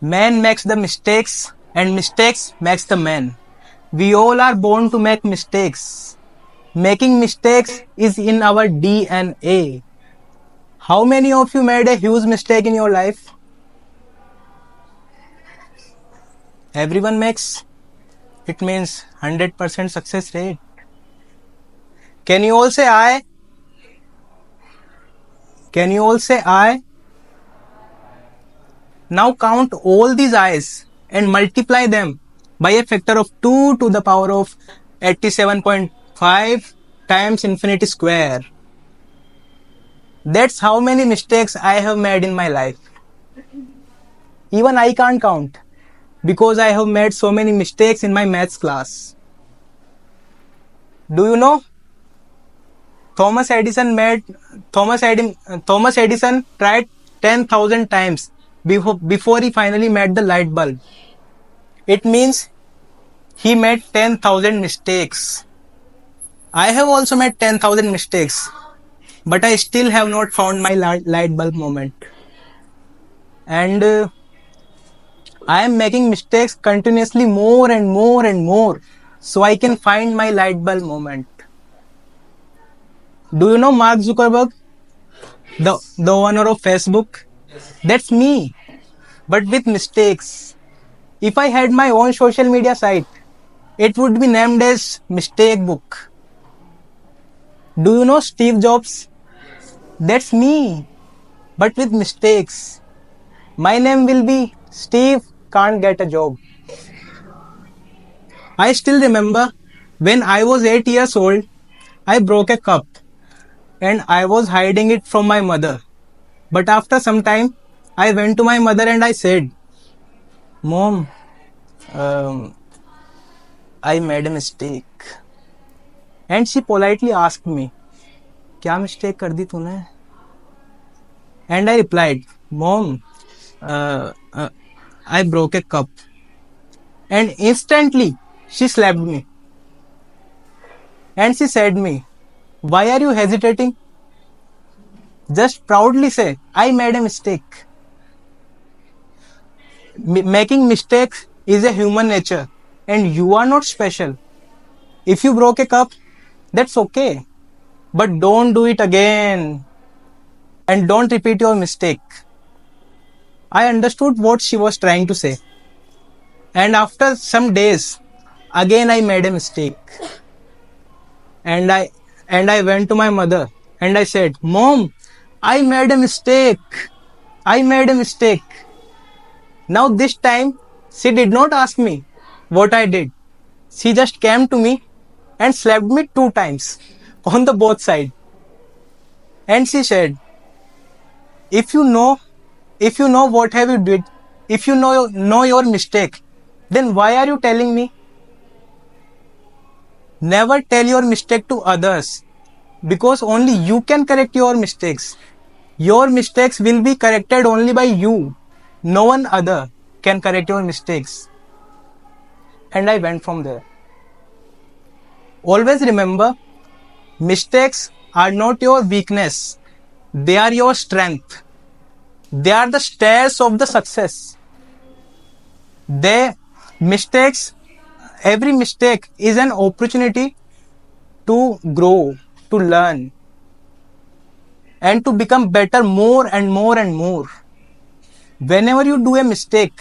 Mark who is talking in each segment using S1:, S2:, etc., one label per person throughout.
S1: Man makes the mistakes and mistakes makes the man. We all are born to make mistakes. Making mistakes is in our DNA. How many of you made a huge mistake in your life? Everyone makes. It means 100% success rate. Can you all say I? Can you all say I? Now count all these I's and multiply them by a factor of 2 to the power of 87.5 times infinity square. That's how many mistakes I have made in my life. Even I can't count because I have made so many mistakes in my maths class. Do you know? Thomas Edison tried 10,000 times before he finally made the light bulb. It means he made 10,000 mistakes. I have also made 10,000 mistakes, but I still have not found my light bulb moment. And I am making mistakes continuously more and more and more so I can find my light bulb moment. Do you know Mark Zuckerberg, the owner of Facebook? That's me, but with mistakes. If I had my own social media site, it would be named as Mistake Book. Do you know Steve Jobs? That's me, but with mistakes. My name will be Steve Can't Get a Job. I still remember when I was 8 years old, I broke a cup and I was hiding it from my mother. But after some time, I went to my mother and I said, Mom, I made a mistake. And she politely asked me, क्या mistake कर दी तूने? And I replied, Mom, I broke a cup. And instantly, she slapped me. And she said me, why are you hesitating? Just proudly say, I made a mistake. Making mistakes is a human nature and you are not special. If you broke a cup, that's okay. But don't do it again. And don't repeat your mistake. I understood what she was trying to say. And after some days, again I made a mistake. And I went to my mother and I said, Mom, I made a mistake. I made a mistake. Now this time, she did not ask me what I did. She just came to me and slapped me 2 times on the both sides. And she said, if you know what have you did, if you know your mistake, then why are you telling me? Never tell your mistake to others because only you can correct your mistakes. Your mistakes will be corrected only by you. No one other can correct your mistakes. And I went from there. Always remember, mistakes are not your weakness. They are your strength. They are the stairs of the success. Every mistake is an opportunity to grow, to learn, and to become better more and more and more. Whenever you do a mistake,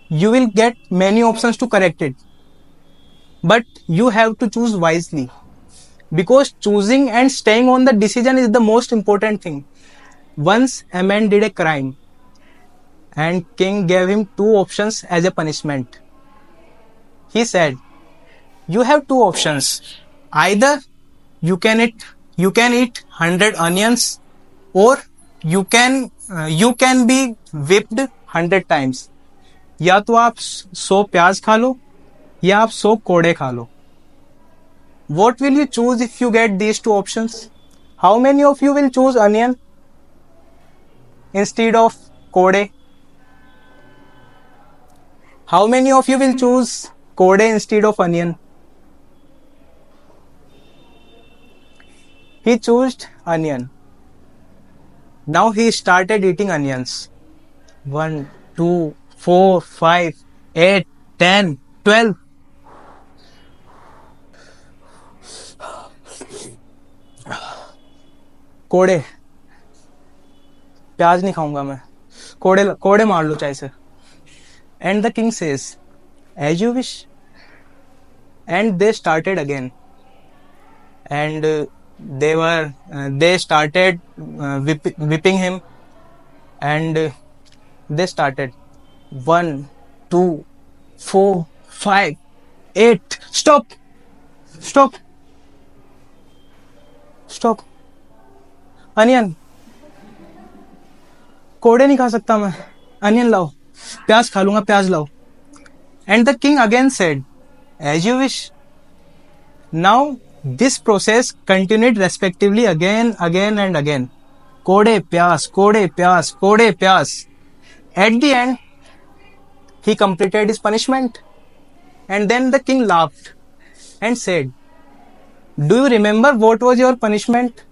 S1: you will get many options to correct it. But you have to choose wisely. Because choosing and staying on the decision is the most important thing. Once a man did a crime and king gave him 2 options as a punishment. He said, you have 2 options. Either you can eat 100 onions or you can be whipped 100 times. या तो आप 100 प्याज खा लो या आप 100 कोड़े खा लो. What will you choose if you get these 2 options? How many of you will choose onion instead of kode? How many of you will choose kode instead of onion? He chose onion. Now he started eating onions. 1, 2, 4, 5, 8, 10, 12. कोड़े, प्याज नहीं खाऊंगा मैं, कोड़े कोड़े मार लो चाहे से. And the king says, as you wish. And they started again. And they started whipping him. And they started 1, 2, 4, 5, 8. Stop! Stop! Stop! Onion, कोड़े नहीं खा सकता मैं, अनियन लाओ, प्याज खा लूंगा, प्याज लाओ. And the king again said, as you wish. Now this process continued respectively again and again. कोड़े प्याज, कोड़े प्याज, कोड़े प्याज. At the end, he completed his punishment. And then the king laughed and said, do you remember what was your punishment?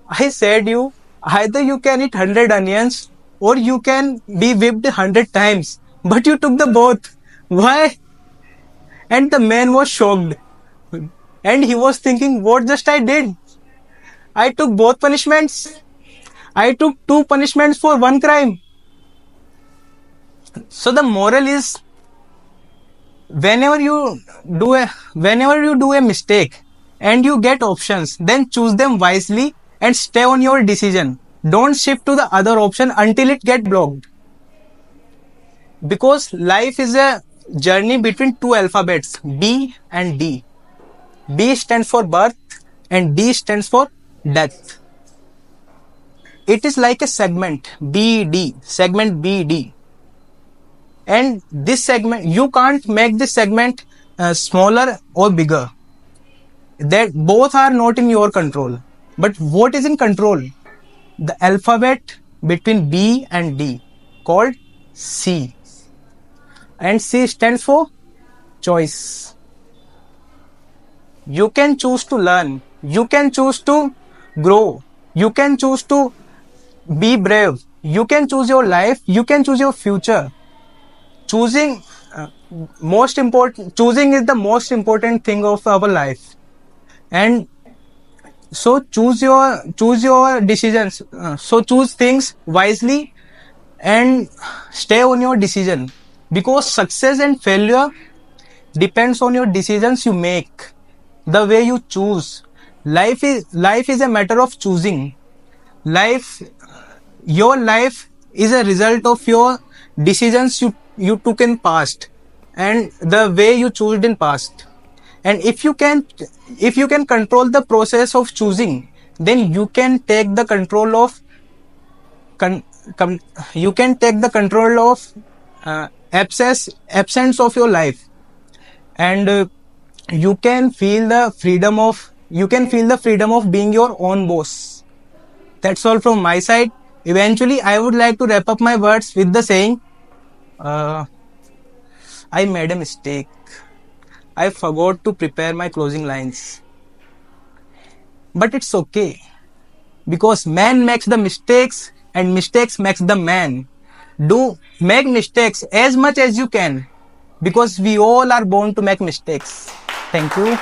S1: I said you, either you can eat 100 onions or you can be whipped 100 times. But you took the both. Why? And the man was shocked. And he was thinking, what just I did? I took both punishments. I took 2 punishments for 1 crime. So the moral is, whenever you do a mistake and you get options, then choose them wisely and stay on your decision. Don't shift to the other option until it gets blocked. Because life is a journey between 2 alphabets, B and D. B stands for birth and D stands for death. It is like a segment, BD, segment BD. And this segment, you can't make this segment smaller or bigger. That both are not in your control. But what is in control? The alphabet between B and D, called C. And C stands for choice. You can choose to learn. You can choose to grow. You can choose to be brave. You can choose your life. You can choose your future. Choosing choosing is the most important thing of our life. And so choose your decisions. So choose things wisely and stay on your decision. Because success and failure depends on your decisions you make, the way you choose. Life is a matter of choosing. Your life is a result of your decisions you took in past and the way you chose in past. And if you can control the process of choosing, then you can take the control of absence of your life. And you can feel the freedom of being your own boss. That's all from my side. Eventually, I would like to wrap up my words with the saying, I made a mistake. I forgot to prepare my closing lines. But it's okay, because man makes the mistakes and mistakes makes the man. Do make mistakes as much as you can, because we all are born to make mistakes. Thank you.